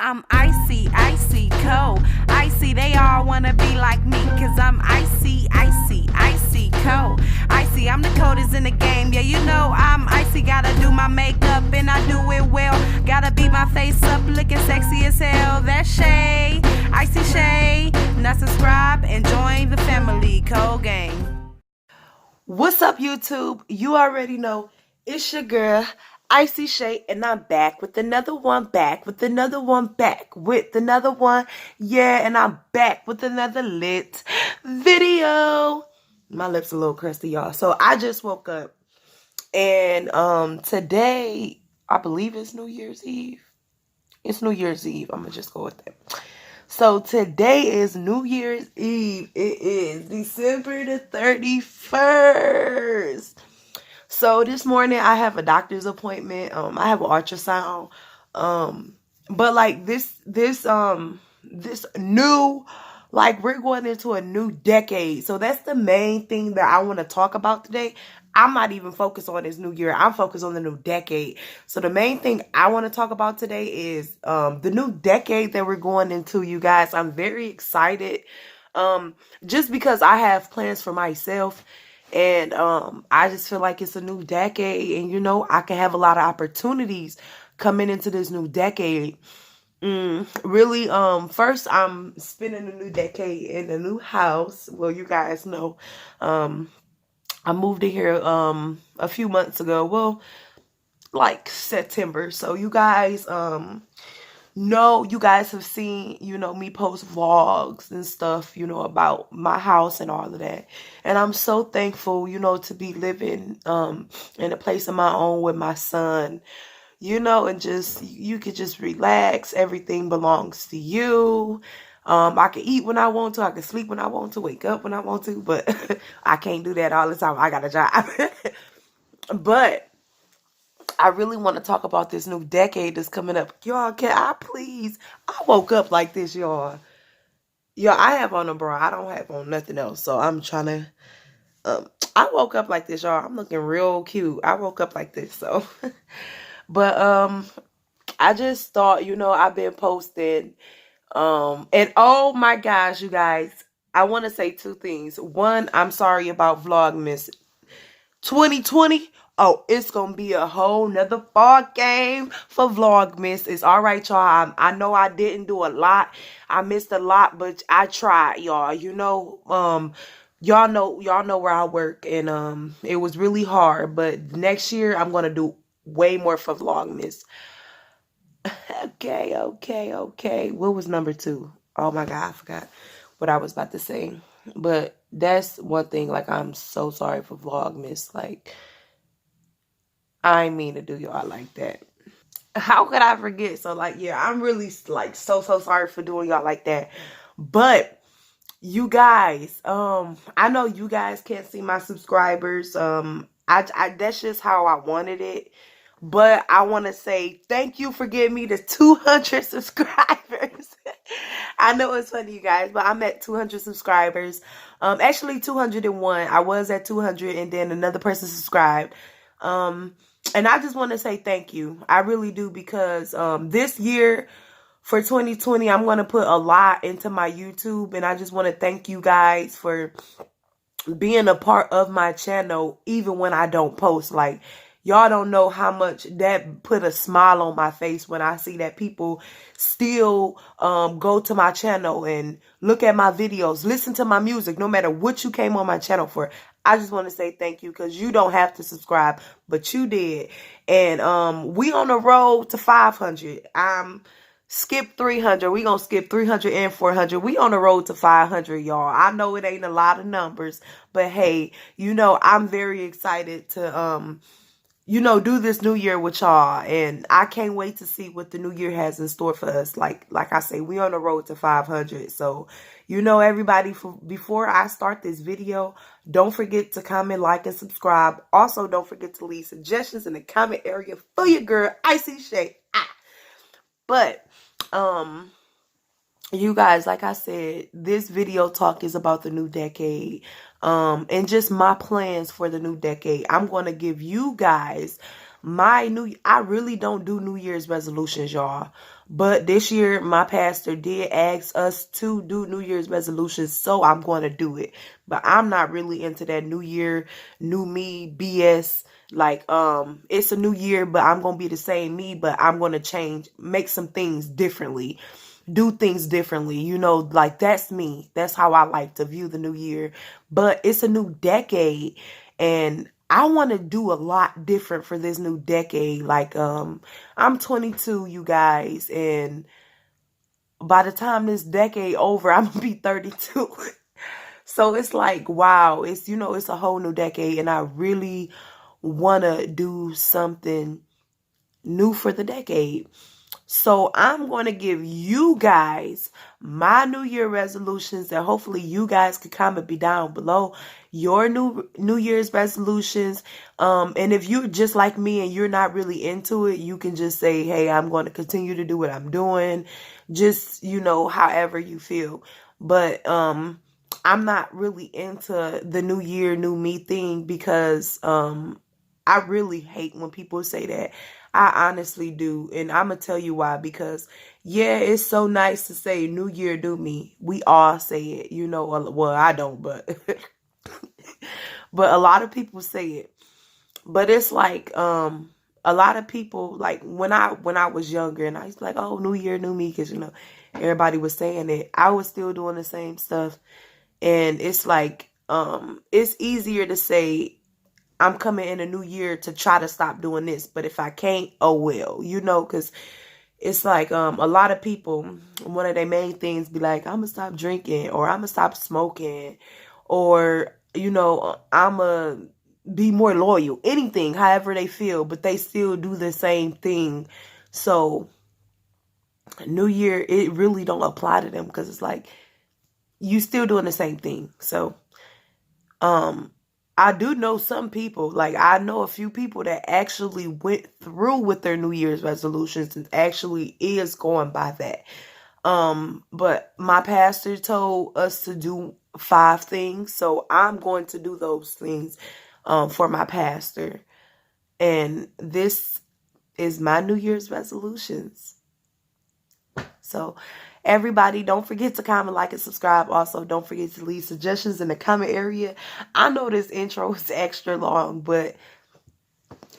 I'm icy, icy, cold. Icy, they all wanna be like me, cause I'm icy, icy, icy, cold. Icy, I'm the coldest in the game, yeah, you know I'm icy. Gotta do my makeup and I do it well. Gotta beat my face up looking sexy as hell. That's Shay, Icy Shay. Now subscribe and join the family, Cold Gang. What's up, YouTube? You already know it's your girl, Icy Shay, and I'm back with another one, Yeah, and I'm back with another lit video. My lips a little crusty, y'all. So I just woke up, and today I believe it's New Year's Eve. It's New Year's Eve. I'm gonna just go with that. So today is New Year's Eve. It is December the 31st. So this morning I have a doctor's appointment. I have an ultrasound. But like this new, like, we're going into a new decade. So that's the main thing that I want to talk about today. I'm not even focused on this new year. I'm focused on the new decade. So the main thing I want to talk about today is the new decade that we're going into, you guys. I'm very excited. Just because I have plans for myself, and I just feel like it's a new decade, and you know, I can have a lot of opportunities coming into this new decade. Really, first, I'm spending a new decade in a new house. Well, you guys know, I moved in here a few months ago. Well, like September. So you guys know, you guys have seen, you know, me post vlogs and stuff, you know, about my house and all of that. And I'm so thankful, you know, to be living in a place of my own with my son, you know, and just, you could just relax. Everything belongs to you. I can eat when I want to. I can sleep when I want to, wake up when I want to, but I can't do that all the time. I got a job. But I really want to talk about this new decade that's coming up. Y'all, can I please? I woke up like this, y'all. Y'all, I have on a bra. I don't have on nothing else. So I'm trying to, I woke up like this, y'all. I'm looking real cute. I woke up like this, so. But, I just thought, you know, I've been posting, and oh my gosh, you guys, I want to say two things. One, I'm sorry about Vlogmas 2020. Oh, it's gonna be a whole nother ball game for Vlogmas. It's all right, y'all. I know I didn't do a lot. I missed a lot, but I tried, y'all. You know, y'all know where I work, and it was really hard. But next year I'm gonna do way more for Vlogmas. Okay. What was number two? Oh my God, I forgot what I was about to say. But that's one thing, like, I'm so sorry for Vlogmas. Like, I ain't mean to do y'all like that. How could I forget? So, like, yeah, I'm really, like, so sorry for doing y'all like that. But you guys, I know you guys can't see my subscribers. I that's just how I wanted it. But I want to say thank you for getting me to 200 subscribers. I know it's funny, you guys, but I'm at 200 subscribers. Actually 201. I was at 200, and then another person subscribed. And I just want to say thank you. I really do, because this year for 2020, I'm going to put a lot into my YouTube, and I just want to thank you guys for being a part of my channel, even when I don't post. Like, y'all don't know how much that put a smile on my face when I see that people still go to my channel and look at my videos, listen to my music, no matter what you came on my channel for. I just want to say thank you, because you don't have to subscribe, but you did. And we on the road to 500. Skip 300. We gonna skip 300 and 400. We on the road to 500, y'all. I know it ain't a lot of numbers, but hey, you know, I'm very excited to you know, do this new year with y'all, and I can't wait to see what the new year has in store for us. Like I say, we on the road to 500. So, you know, everybody, before I start this video, don't forget to comment, like, and subscribe. Also, don't forget to leave suggestions in the comment area for your girl, Icy Shay. But, you guys, like I said, this video talk is about the new decade, and just my plans for the new decade. I'm going to give you guys I really don't do New Year's resolutions, y'all. But this year, my pastor did ask us to do New Year's resolutions, so I'm going to do it. But I'm not really into that New Year, new me BS. Like, it's a new year, but I'm going to be the same me, but I'm going to change, make some things differently, do things differently. You know, like that's me. That's how I like to view the new year. But it's a new decade, and I want to do a lot different for this new decade. Like, I'm 22, you guys, and by the time this decade over, I'm gonna be 32. So it's like, wow, it's, it's a whole new decade, and I really want to do something new for the decade. So I'm going to give you guys my New Year resolutions, and hopefully you guys can comment be down below your New Year's resolutions. And if you're just like me and you're not really into it, you can just say, hey, I'm going to continue to do what I'm doing. Just, however you feel. But I'm not really into the New Year, new me thing because I really hate when people say that. I honestly do. And I'm going to tell you why. Because, yeah, it's so nice to say New Year, new me. We all say it, Well, I don't, but but a lot of people say it. But it's like a lot of people, like when I was younger and I was like, oh, New Year, new me. Because, everybody was saying it. I was still doing the same stuff. And it's like it's easier to say I'm coming in a new year to try to stop doing this. But if I can't, oh well, because it's like a lot of people, one of their main things be like, I'm going to stop drinking, or I'm going to stop smoking, or, I'm going to be more loyal, anything, however they feel, but they still do the same thing. So New Year, it really don't apply to them because it's like you still doing the same thing. So I do know some people, like I know a few people that actually went through with their New Year's resolutions and actually is going by that. But my pastor told us to do 5 things. So I'm going to do those things for my pastor. And this is my New Year's resolutions. So everybody, don't forget to comment, like, and subscribe. Also, don't forget to leave suggestions in the comment area. I know this intro is extra long, but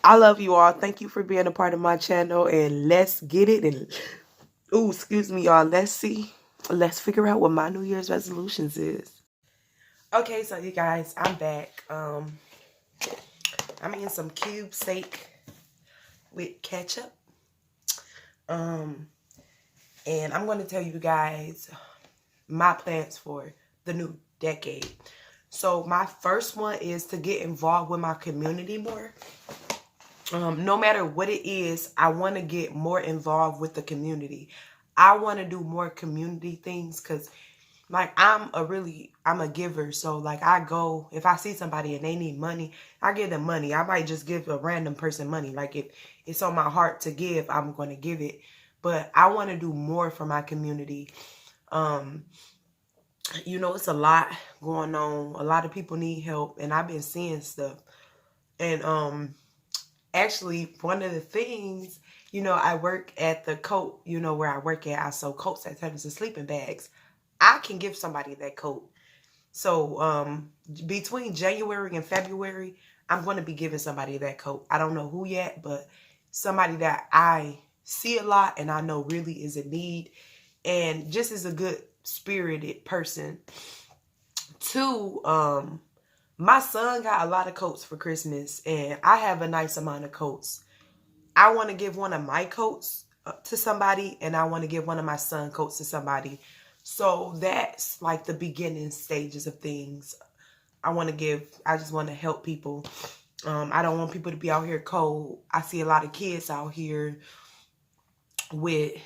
I love you all. Thank you for being a part of my channel, and let's get it. And excuse me, y'all. Let's see. Let's figure out what my New Year's resolutions is. Okay, so you guys, I'm back. I'm eating some cube steak with ketchup. And I'm going to tell you guys my plans for the new decade. So my first one is to get involved with my community more. No matter what it is, I want to get more involved with the community. I want to do more community things because, like, I'm a giver. So, like, I go, if I see somebody and they need money, I give them money. I might just give a random person money. Like, if it's on my heart to give, I'm going to give it. But I want to do more for my community. It's a lot going on. A lot of people need help. And I've been seeing stuff. And actually, one of the things, I work at the coat, where I work at. I sew coats that turn into sleeping bags. I can give somebody that coat. So between January and February, I'm going to be giving somebody that coat. I don't know who yet, but somebody that I see a lot and I know really is in need and just is a good spirited person. 2, my son got a lot of coats for Christmas and I have a nice amount of coats. I want to give one of my coats to somebody and I want to give one of my son's coats to somebody. So that's like the beginning stages of things. I just want to help people. I don't want people to be out here cold. I see a lot of kids out here with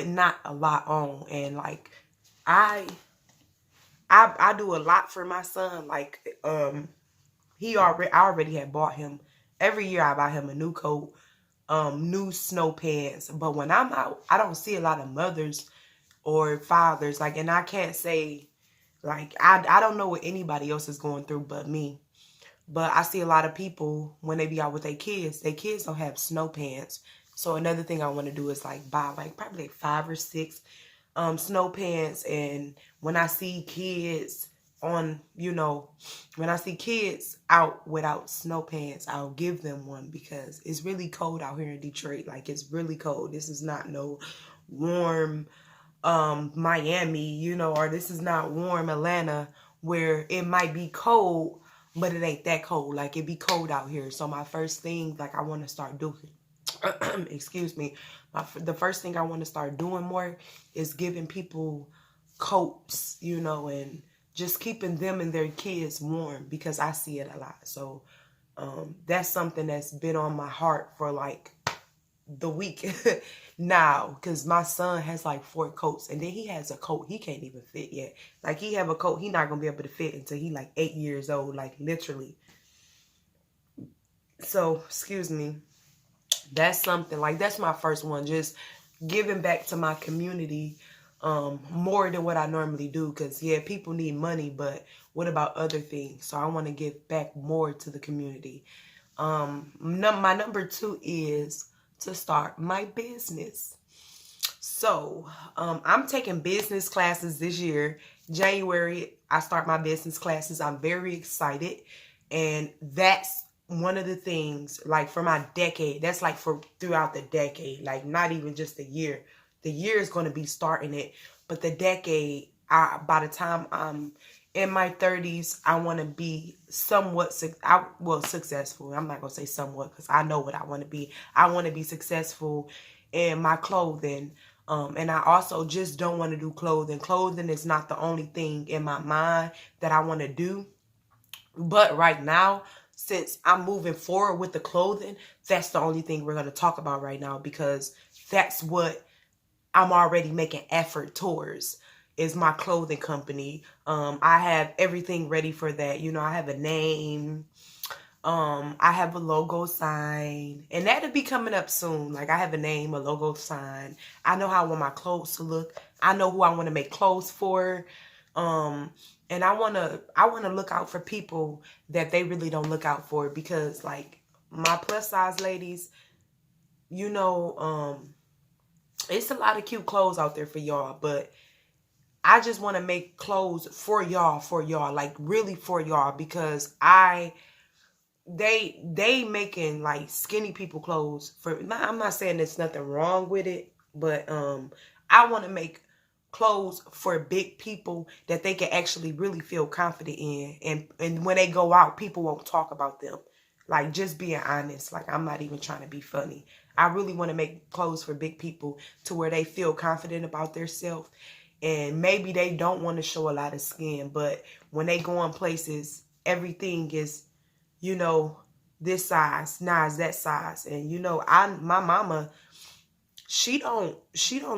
not a lot on, and like I do a lot for my son. Like I already had bought him, every year I buy him a new coat, new snow pants. But when I'm out, I don't see a lot of mothers or fathers, like, and I can't say, like, I don't know what anybody else is going through but me. But I see a lot of people when they be out with their kids don't have snow pants. So another thing I want to do is like buy like probably like 5 or 6 snow pants. And when I see kids on, you know, when I see kids out without snow pants, I'll give them one because it's really cold out here in Detroit. Like, it's really cold. This is not no warm Miami, you know, or this is not warm Atlanta where it might be cold, but it ain't that cold. Like, it be cold out here. So my first thing, like, I want to start doing, excuse me, the first thing I want to start doing more is giving people coats, you know, and just keeping them and their kids warm because I see it a lot. So that's something that's been on my heart for like the week now, because my son has like 4 coats, and then he has a coat he can't even fit yet. Like, he have a coat he not gonna be able to fit until he like 8 years old, like literally. So excuse me, that's something like, that's my first one, just giving back to my community more than what I normally do, because yeah, people need money, but what about other things? So I want to give back more to the community. My number 2 is to start my business. So I'm taking business classes this year. January, I start my business classes. I'm very excited. And that's one of the things, like, for my decade. That's like for throughout the decade, like not even just a year. The year is going to be starting it, but the decade, by the time I'm in my 30s, I want to be somewhat successful. I'm not going to say somewhat because I know what I want to be. I want to be successful in my clothing. And I also just don't want to do clothing. Clothing is not the only thing in my mind that I want to do. But right now, since I'm moving forward with the clothing, that's the only thing we're going to talk about right now, because that's what I'm already making effort towards, is my clothing company. I have everything ready for that. You know, I have a name. I have a logo sign, and that'll be coming up soon. Like, I have a name, a logo sign. I know how I want my clothes to look. I know who I want to make clothes for. And I want to look out for people that they really don't look out for, because like my plus size ladies, you know, it's a lot of cute clothes out there for y'all, but I just want to make clothes for y'all, like really for y'all, because they making like skinny people clothes for, I'm not saying there's nothing wrong with it, but I want to make clothes for big people that they can actually really feel confident in, and when they go out, people won't talk about them. Like, just being honest, like, I'm not even trying to be funny. I really want to make clothes for big people to where they feel confident about themselves, and maybe they don't want to show a lot of skin, but when they go on places, everything is, you know, this size, nah, it's that size. And you know, my mama, she don't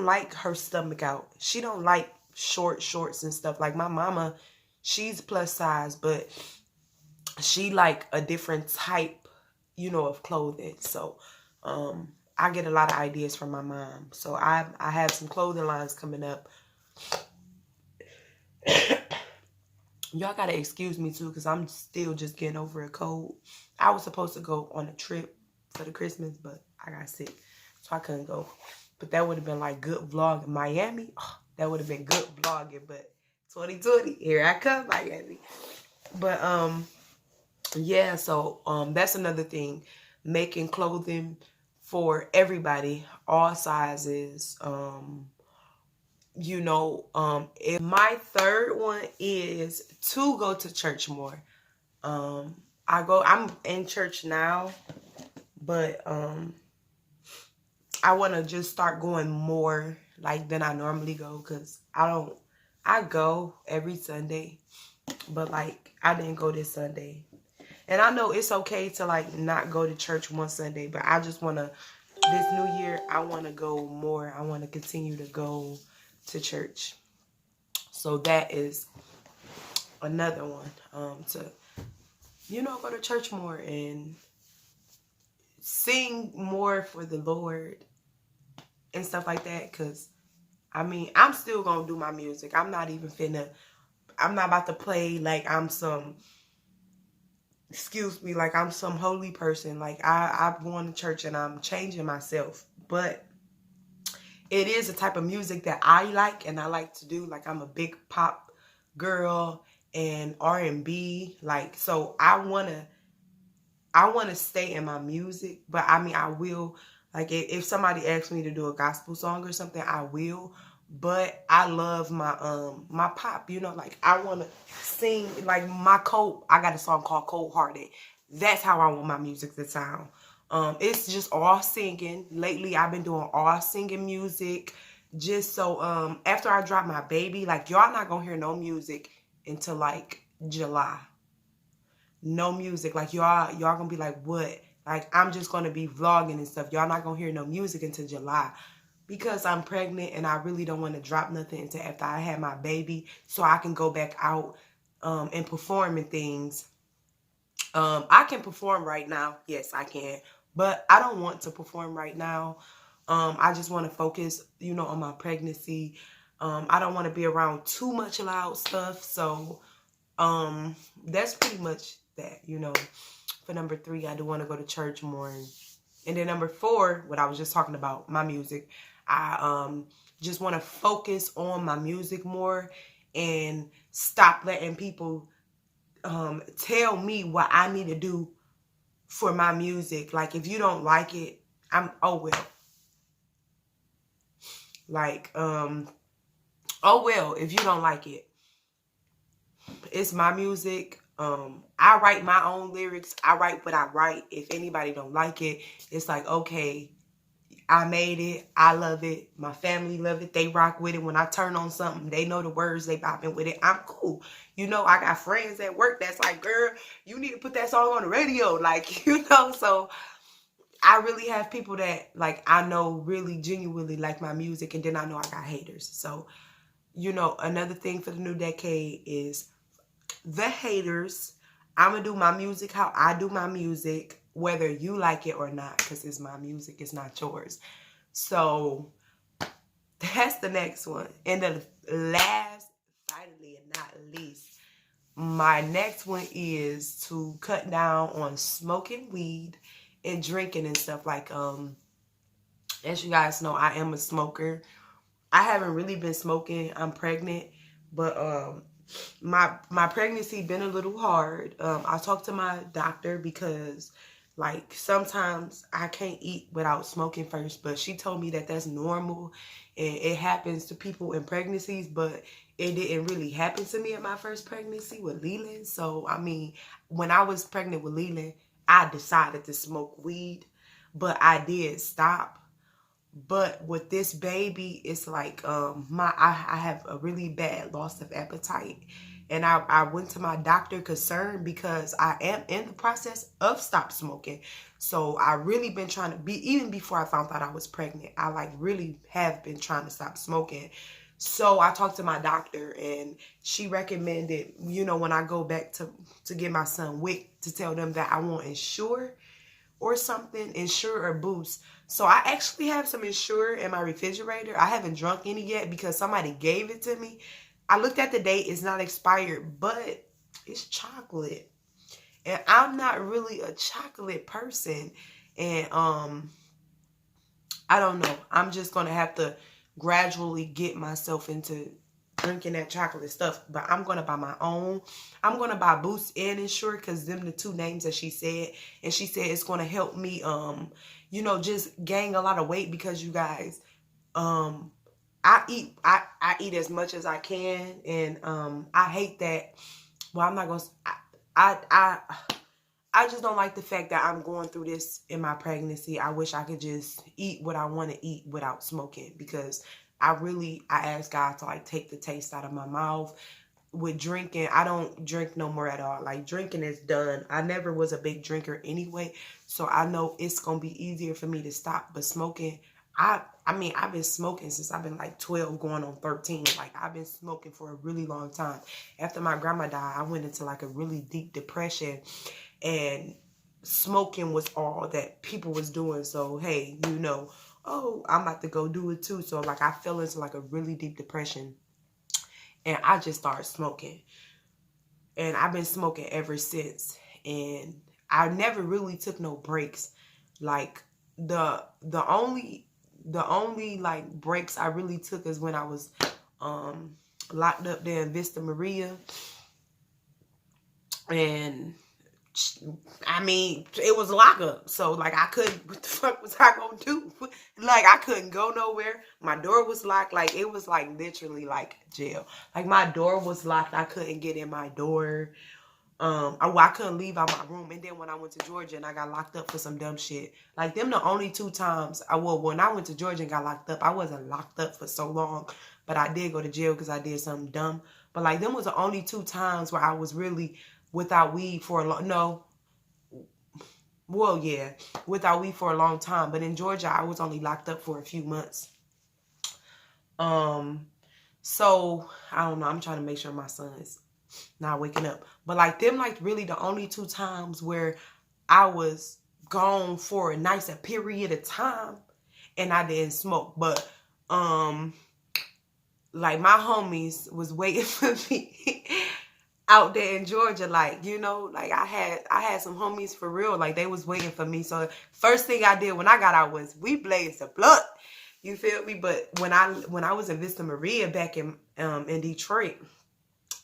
like her stomach out. She don't like short shorts and stuff. Like, my mama, she's plus size, but she like a different type, you know, of clothing. So I get a lot of ideas from my mom. So I have some clothing lines coming up. Y'all gotta excuse me too, because I'm still just getting over a cold. I was supposed to go on a trip for the Christmas, but I got sick, so I couldn't go. But that would have been like good vlog in Miami. Oh, that would have been good vlogging. But 2020, here I come, Miami. But yeah, so that's another thing, making clothing for everybody, all sizes. You know, if my third one is to go to church more. I'm in church now, but I want to just start going more like than I normally go, because I go every Sunday, but like I didn't go this Sunday. And I know it's okay to like not go to church one Sunday, but I just want to, this new year, I want to go more. I want to continue to go to church. So that is another one, to, you know, go to church more and sing more for the Lord and stuff like that. Because I mean, I'm still gonna do my music. I'm not about to play like I'm some excuse me, like I'm some holy person. Like I'm going to church and I'm changing myself. But it is a type of music that I like and I like to do. Like I'm a big pop girl and R&B. Like, so I want to stay in my music, but I mean, I will, like, if somebody asks me to do a gospel song or something, I will. But I love my pop, you know, like I want to sing like I got a song called Cold Hearted. That's how I want my music to sound. It's just all singing. Lately I've been doing all singing music, just so after I drop my baby, like y'all not gonna hear no music until like July. No music. Like y'all gonna be like, what? Like I'm just gonna be vlogging and stuff. Y'all not gonna hear no music until July, because I'm pregnant and I really don't want to drop nothing until after I have my baby, so I can go back out and perform and things. I can perform right now. Yes, I can. But I don't want to perform right now. I just want to focus, you know, on my pregnancy. I don't want to be around too much loud stuff. So that's pretty much that, you know. For number 3, I do want to go to church more. And then number 4, what I was just talking about, my music. I just want to focus on my music more and stop letting people tell me what I need to do for my music. Like, if you don't like it, oh well. Like, oh well, if you don't like it. It's my music. I write my own lyrics. I write what I write. If anybody don't like it, it's like, okay, I made it. I love it. My family love it. They rock with it. When I turn on something, they know the words. They bopping with it. I'm cool. You know, I got friends at work that's like, girl, you need to put that song on the radio. Like, you know, so I really have people that, like, I know really genuinely like my music. And then I know I got haters. So, you know, another thing for the new decade is the haters. I'm going to do my music how I do my music, whether you like it or not, because it's my music. It's not yours. So that's the next one. And the last, finally and not least, my next one is to cut down on smoking weed and drinking and stuff. Like, as you guys know, I am a smoker. I haven't really been smoking. I'm pregnant, but my pregnancy been a little hard. I talked to my doctor because, like, sometimes I can't eat without smoking first, but she told me that that's normal and it happens to people in pregnancies, but it didn't really happen to me at my first pregnancy with Leland. So, I mean, when I was pregnant with Leland, I decided to smoke weed, but I did stop. But with this baby, it's like I have a really bad loss of appetite. And I went to my doctor concerned because I am in the process of stop smoking. So I really been trying to even before I found out I was pregnant, I like really have been trying to stop smoking. So I talked to my doctor and she recommended, you know, when I go back to get my son WIC, to tell them that I want Ensure or something, Ensure or Boost. So I actually have some Ensure in my refrigerator. I haven't drunk any yet because somebody gave it to me. I looked at the date. It's not expired, but it's chocolate. And I'm not really a chocolate person. And I don't know. I'm just going to have to gradually get myself into drinking that chocolate stuff. But I'm going to buy my own. I'm going to buy Boost and Ensure because them the 2 names that she said. And she said it's going to help me, you know, just gain a lot of weight because, you guys, I eat as much as I can. And I hate that. Well, I'm not going to... I just don't like the fact that I'm going through this in my pregnancy. I wish I could just eat what I want to eat without smoking, because I ask God to, like, take the taste out of my mouth. With drinking, I don't drink no more at all. Like, drinking is done. I never was a big drinker anyway, so I know it's going to be easier for me to stop. But smoking, I mean, I've been smoking since I've been like 12 going on 13. Like, I've been smoking for a really long time. After my grandma died, I went into like a really deep depression. And smoking was all that people was doing. So, hey, you know, oh, I'm about to go do it too. So, like, I fell into like a really deep depression. And I just started smoking. And I've been smoking ever since. and I never really took no breaks. Like the only like breaks I really took is when I was locked up there in Vista Maria. And I mean, it was lockup. So like I couldn't, what the fuck was I gonna do? Like I couldn't go nowhere. My door was locked. Like it was like literally like jail. Like my door was locked. I couldn't get in my door. I couldn't leave out my room. And then when I went to Georgia and I got locked up for some dumb shit, like them the only 2 times when I went to Georgia and got locked up, I wasn't locked up for so long, but I did go to jail because I did something dumb. But like them was the only 2 times where I was really without weed for a long, without weed for a long time. But in Georgia, I was only locked up for a few months. So I don't know. I'm trying to make sure my son is not waking up. But like them, like really the only 2 times where I was gone for a nice period of time and I didn't smoke. But like my homies was waiting for me out there in Georgia. Like, you know, like I had some homies for real. Like they was waiting for me. So first thing I did when I got out was we blazed the blunt. You feel me? But when I was in Vista Maria back in Detroit,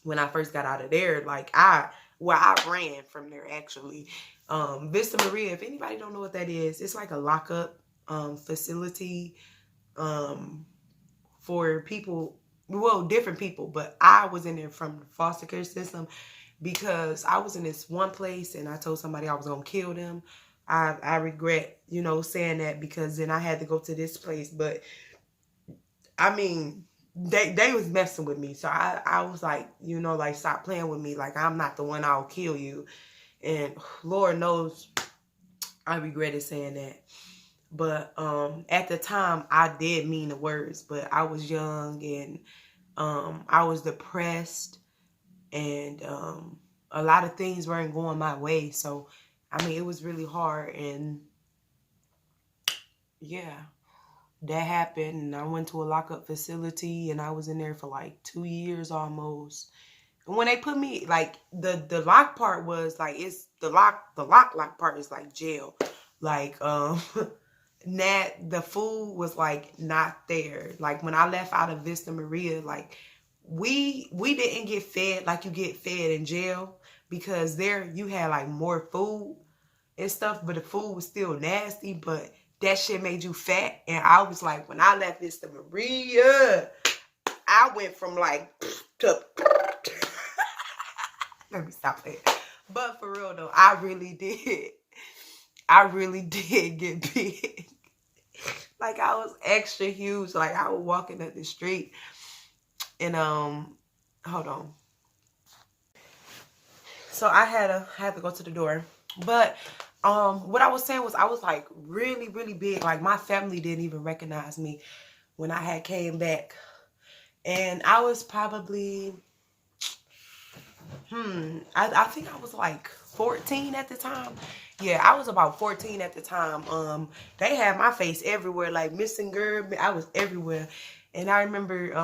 when I first got out of there, like I ran from there actually. Vista Maria, if anybody don't know what that is, it's like a lockup facility for people, well, different people, but I was in there from the foster care system because I was in this one place and I told somebody I was gonna kill them. I regret, you know, saying that because then I had to go to this place, but I mean, they was messing with me. So I was like, you know, like, stop playing with me. Like, I'm not the one, I'll kill you. And Lord knows I regretted saying that. But at the time, I did mean the words. But I was young and I was depressed. And a lot of things weren't going my way. So, I mean, it was really hard. And yeah. That happened, and I went to a lockup facility, and I was in there for like 2 years almost. And when they put me, like, the lock part was like, it's the lock part is like jail. Like, the food was like not there. Like when I left out of Vista Maria, like we didn't get fed like you get fed in jail, because there you had like more food and stuff, but the food was still nasty, but that shit made you fat. And I was like, when I left Vista Maria, I went from like to let me stop it. But for real though, I really did get big. Like I was extra huge. Like I was walking up the street and hold on. So I had to go to the door. But what I was saying was I was like really, really big. Like my family didn't even recognize me when I had came back. And I was probably, I think I was like 14 at the time. Yeah, I was about 14 at the time. They had my face everywhere, like missing girl. I was everywhere. And I remember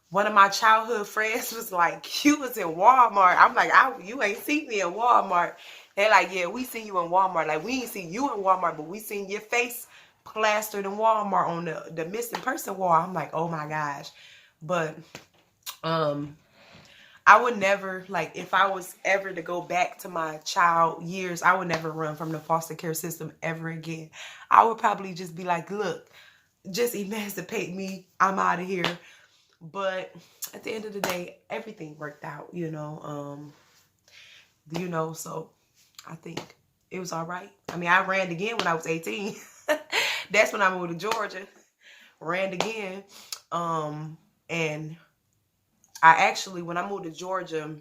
one of my childhood friends was like, you was in Walmart. I'm like, you ain't seen me in Walmart. They're like, yeah, we seen you in Walmart. Like, we ain't seen you in Walmart, but we seen your face plastered in Walmart on the missing person wall. I'm like, oh my gosh. But I would never, like, if I was ever to go back to my child years, I would never run from the foster care system ever again. I would probably just be like, look, just emancipate me. I'm out of here. But at the end of the day, everything worked out, you know. So I think it was all right. I mean, I ran again when I was 18. That's when I moved to Georgia. Ran again. And I actually, when I moved to Georgia,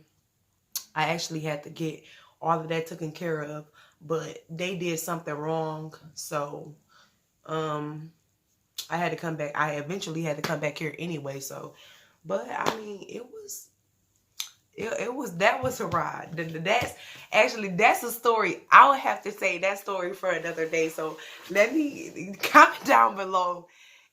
I actually had to get all of that taken care of. But they did something wrong. So I had to come back. I eventually had to come back here anyway. So, but I mean, that was a ride. That's a story. I would have to say that story for another day. So let me comment down below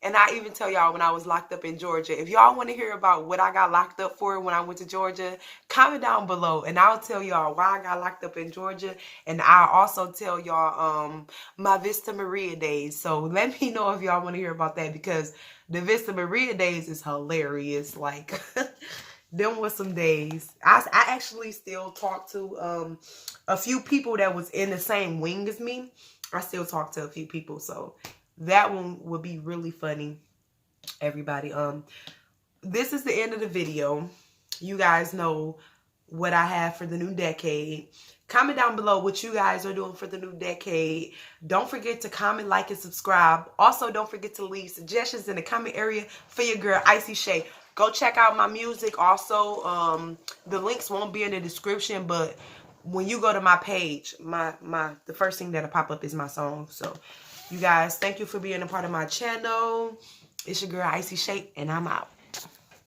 And I even tell y'all when I was locked up in Georgia, if y'all want to hear about what I got locked up for when I went to Georgia, comment down below and I'll tell y'all why I got locked up in Georgia. And I'll also tell y'all my Vista Maria days. So let me know if y'all want to hear about that, because the Vista Maria days is hilarious. Like, them was some days. I actually still talk to a few people that was in the same wing as me. I still talk to a few people, so that one would be really funny, everybody. This is the end of the video. You guys know what I have for the new decade. Comment down below what you guys are doing for the new decade. Don't forget to comment, like, and subscribe. Also, don't forget to leave suggestions in the comment area for your girl, Icy Shay. Go check out my music. Also, the links won't be in the description, but when you go to my page, the first thing that'll pop up is my song. So, you guys, thank you for being a part of my channel. It's your girl, Icy Shay, and I'm out.